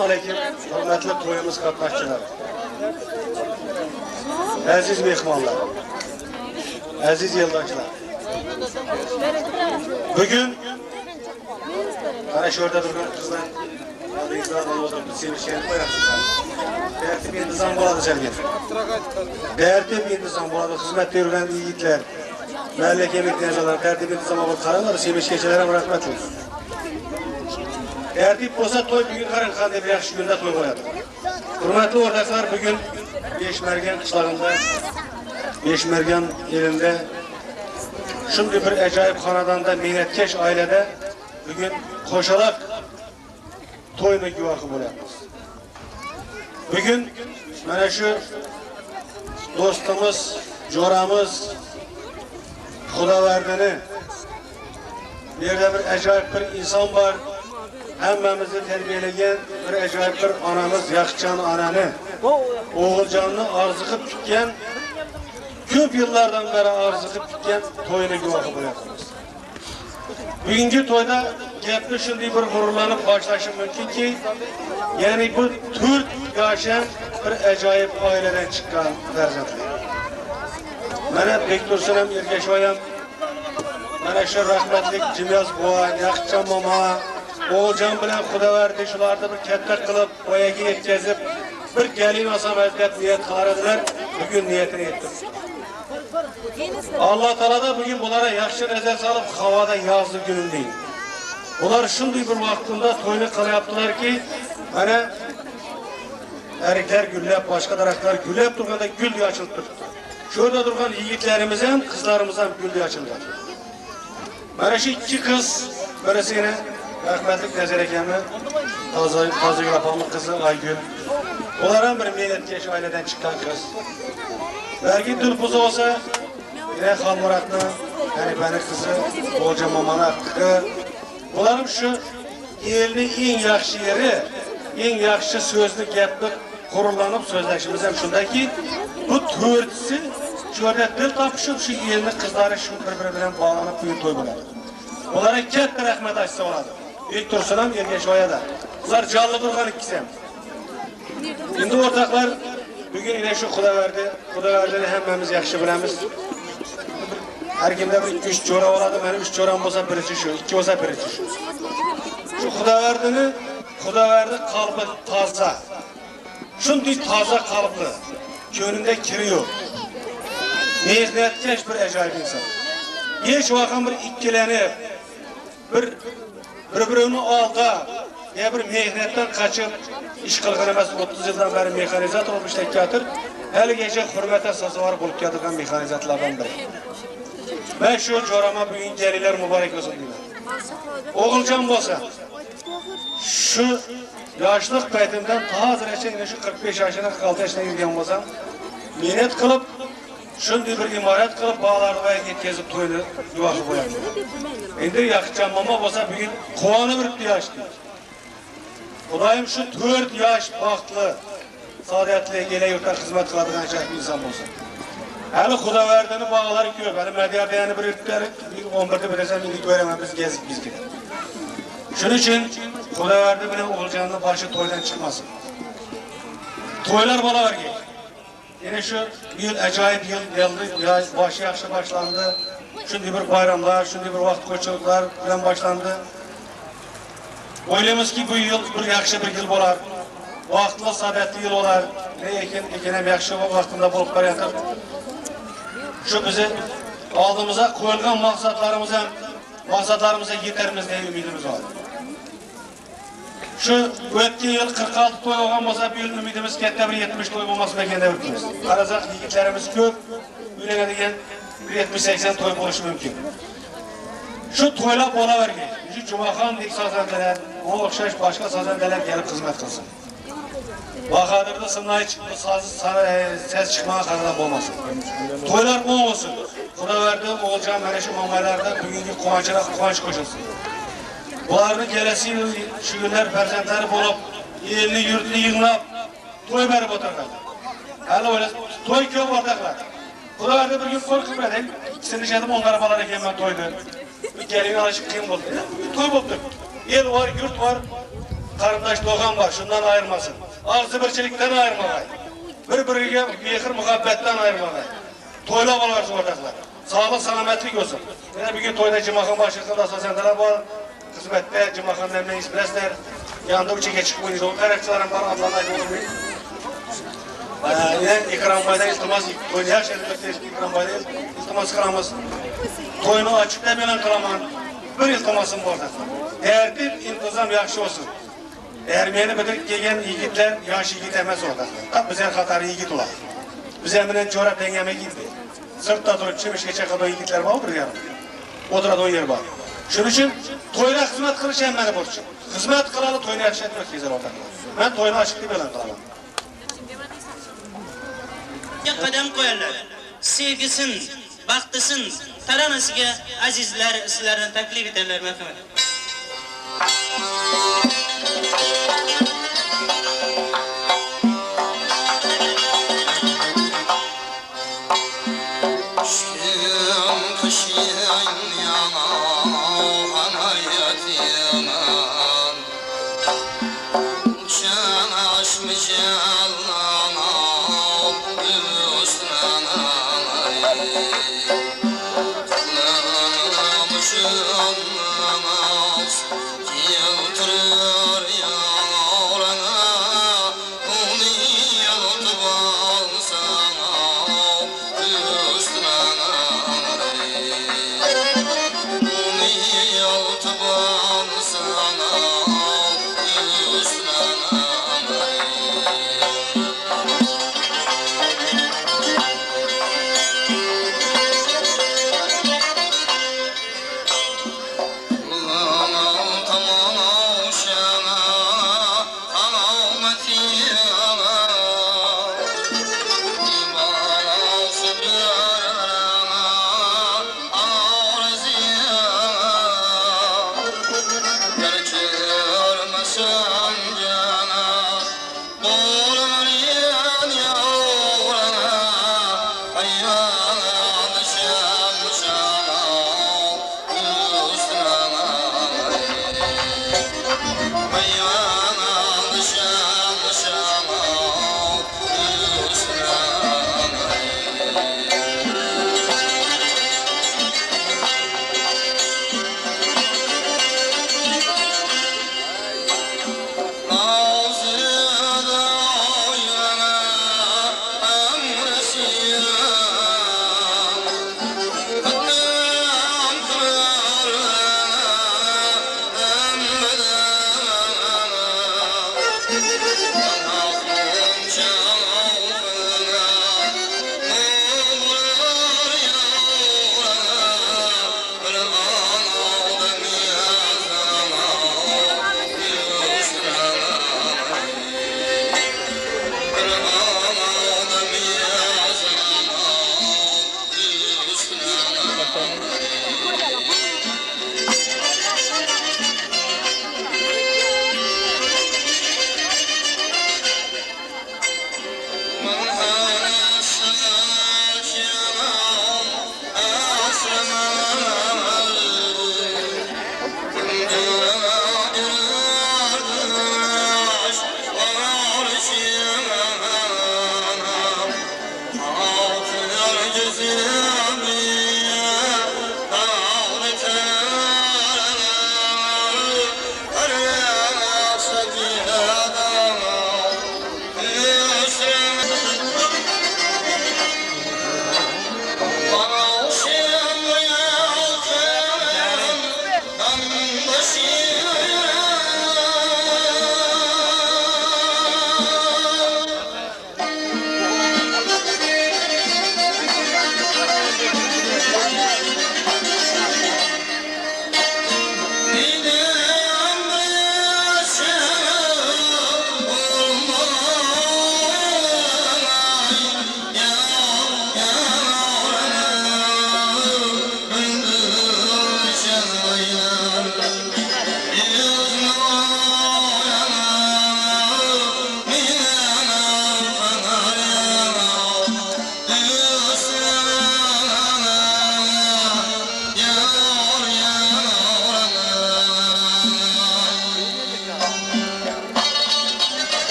Aleyküm, hürmetli toyumuz katlaşçıları, aziz mehmanlar, aziz yoldaşlar. Bugün bana şurada duran kızlar adınızdan olduklu sevişken koyarsınlar. Tertip intizam buladı sergen. Tertip intizam buladı hizmet verilen yiğitler, məhəllə emekliyacalar, tertip intizam buladı karanları sevişkeçilere bırakmak olsun. Tertip olsa toy bugün karınkan diye bir yaxşı günde toy koyadı. Hürmetli ortaklar bugün Beşmergen kışlarında, Beşmergen elinde, şimdi bir acayip hanadanda, minnetkeş ailede bugün koşarak toyunu güvahı bolayapmiz. Bugün mana şu dostumuz, joramız, Xudaverdini, bir yerde bir acayip bir insan var. Hemmemizi terbiyeleyen bir acayip bir anamız, Yaxcan ananı, Oğulcanını arzıqıp tükken, köp yıllardan beri arzıqıp tükken toyunu güvahı bırakırız. Bugünkü toyda gepli şimdi bir gururlanıp başlaşım mümkün ki, yani bu Türk yaşayan bir acayip aileden çıkan ferzatlı. Mene Bektursunam Ergeşoyam, mene şu rahmetlik Cimyaz Boğa, Yaxcan mama, Oğulcan bilen Xudaverdi şularda bir kettak kılıp, oyaga yetkazib, bir gelin asam ezbet niyet kılardılar, bugün niyetini ettim. Allah Teala da bugün bunlara yaxşı nezer salıp, havada yazlı günündeyim. Bunlar şimdi bir vaktinde toyunu kılayaptılar ki, hani erikler güllep, başka taraflar güllep durganda gül diye açılıp durdu. Şurada durgan yiğitlerimizden, kızlarımızdan gül diye açıldı. Bana şu iki kız, birisi yine rahmetlik Nezer Ekemi, Tazı Yapamlı kızı Aygül. Onların bir minnetkeş aileden çıkan kız. Belki Dülpuzu olsa yine Halmurat'ın, yani benim kızı, Olca Maman'ın hakkı. Onların şu elini en yaxşı yeri, en yaxşı sözlü geplik kurullanıp sözleşimiz hem şundaki bu törtüsü şöyle dil tapışıp şu elini kızları şu birbirine bağlanıp büyük toy bular. Onlara katta rahmet açsa oladı. Bektursunam Ergeşoy'a da. Bunlar canlı durgan ikisi hem. Şimdi ortaklar bugün yine şu Xudaverdi'ni hemmemiz yaxşı bilemiz. Her kimde bir 3 çora oladı, benim 3 çoram olsa birisi şu, 2 olsa birisi şu. Şu Xudaverdi kalbi taza. Şunday taza kalpli, gönlünde kiri yok. Mehnetkeş bir acayip insan. Hiç vakın bir ikkilenip, birbirinin alda, ya bir mehnetten kaçıp, iş kılgın emez 30 yıldan beri mekanizat olmuş tekkatır, her gece hürmete sazı var bulup yadırgan mekanizatlardan biri. Ben şu corama bugün geliler mübarek olsun diyorum. Oğulcan olsa, şu yaşlık peytimden ta hazır yine şu 45 yaşına 46 yaşına girgen olsam, minnet kılıp, şimdi bir imaret kılıp bağlarına yetkazıp toyunu yuvakı koyar. Şimdi Yaxcan mama olsa bugün kovanı bir yaş değil. Odayım şu 4 yaş baktlı, saadetli, gele yurtta hizmet kıladığın bir insan olsa. Hali Xudaverdi'ni bağları görüp, hani medyabeyeni bir ürtleri, 11'de bilesem indik veremem biz gezip biz gidelim. Şunun için Xudaverdi bilen Oğulcan'ın başı toydan çıkmasın. Toylar bala var ki. Yine şu yıl acayip yıl geldi, başı yaxşı başlandı. Şimdi bir bayramlar, şimdi bir vakt koçuluklar bilen başlandı. Oylayımız ki bu yıl bir yaxşı bir yıl bolar. Vaktlı, saadetli yıl olar. Ne ekenem yaxşı vaktında bulup barayatır. Şu bizi aldığımıza koyulgan maksatlarımıza yeterimiz diye ümidimiz var. Şu ötken yıl 46 toy olgan olsa bir yıl ümidimiz kette bir 70 toy olması mekende ürkümüz. Karazak yigitlerimiz köp, ülene degen bir 70-80 toy oluşu mümkün. Şu toyla bola vergi, şu Cumaxan deyik sazandeler, o okşaş başka sazandeler gelip hizmet kılsın. Bakadırda sınayı çıktı, ses çıkmaya kadar olmasın. Toylar bol olsun. Xudaverdi, Oğulcan, Mereşi mamaylarda bugünkü kuvanç koşulsun. Bunların gelesi şu günler perzentleri bulup, elini yurtunu yığınlap, toy verip oturlar. Hala öyle, toy köp ortaklar. Xudaverdi bir gün korkup edeyim, ikisini şeydim onlara balar eken ben toydu. Bir gelin alışık kıyım oldu. Toy bulduk. El var, yurt var. karındaş doğan var, şundan ayırmasın. Ağzı birçilikten ayırmagay. Bir-biriga mehr muhabbetten ayırmagay. Toylab olarız oradakiler. Sağlık, salametlik olsun. Yine bugün toyda Cimakan başlıkında asasendeler var. Hizmette Cimakan'ın emniyet ispresler. Yanında uçuya çıkıp oynayız. Onun karakçıların var, Allah'ın aydın olur muyum? Yine İkram Bay'da iltimas, toyunu her şeyden ötesi İkram Bay'da iltimas kılamız. Toyunu açıklamayan kılaman bir iltimasım bu orada. Tertip, intizam yaxşı olsun. Ermeni bilir gelen yigitler yaş yigit emez orada. Tabi bizden Katar'ı yigit olar. Biz eminen çorap dengeme gitti. Sırtta durup çimiş geçe kadar yigitler var bir yanım. Oturada o yer var. Şunun için toyuna hizmet kılış emmeni borçlu. Hizmet kılalı toyunu yaxşı etmek gezer orada. Ben toyunu açıklayıp ölen kılamam. Kadem koyarlar. Sevgisin, baktısın, taranasıga azizler sizlerden taklif ederler merhamet.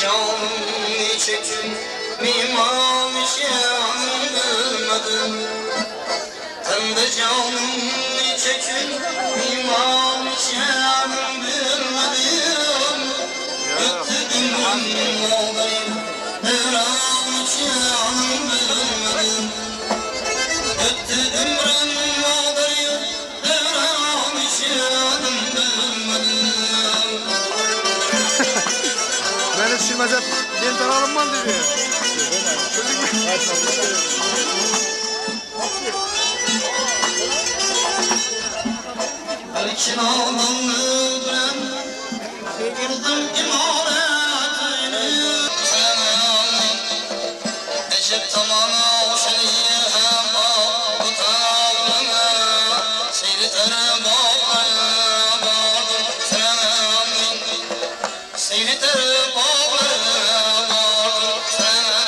canım için mimam işem bilmedim. Tende canım için mimam işem bilmedim. Öttüdüm olayım devran işem bilmedim. Öttüdüm olayım devran işem bilmedim. Ben yetişilmez yeniden alınmam dedi. Elçin ağlamı öldüren Kırdım imanetini Ecep tamana o şeyi hem bu tağlına Seyretere bağlara bağladım senin Seyretere bağlara bağladım senin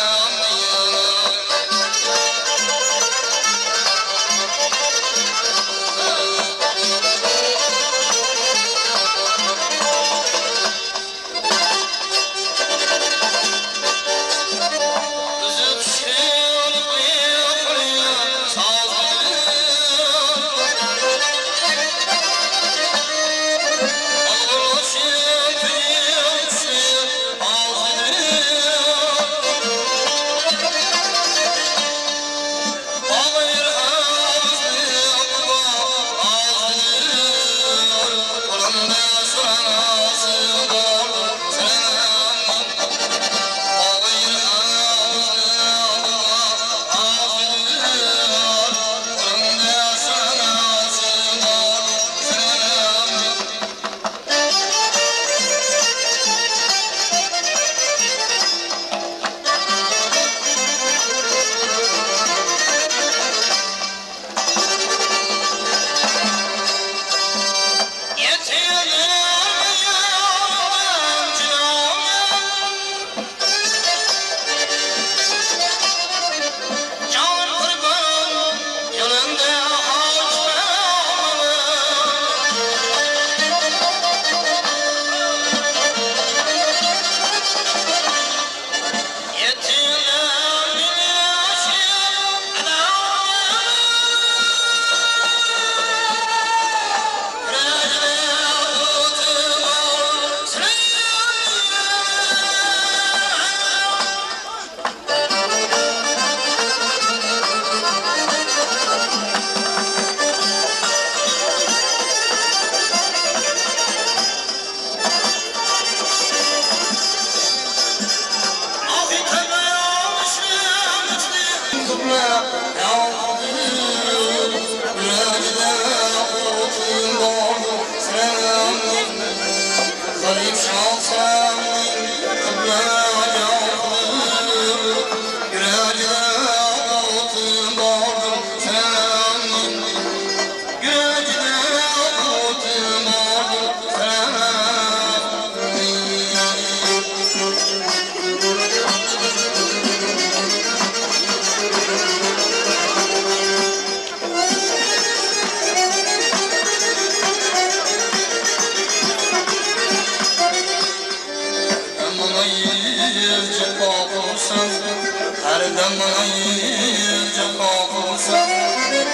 Her zaman yüce olsun,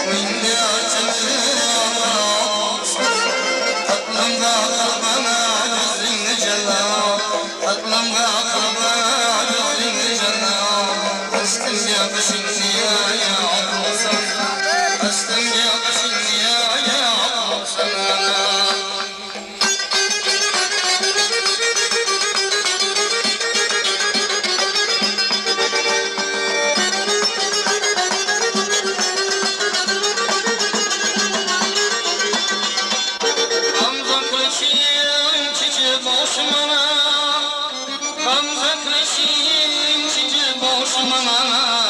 minni açımı olsun. Aklımda kalbana gözün cenab, aklımda kalbana gözün cenab. Astım yakışın niyaya olsun, astım yakışın niyaya olsun. Boşumana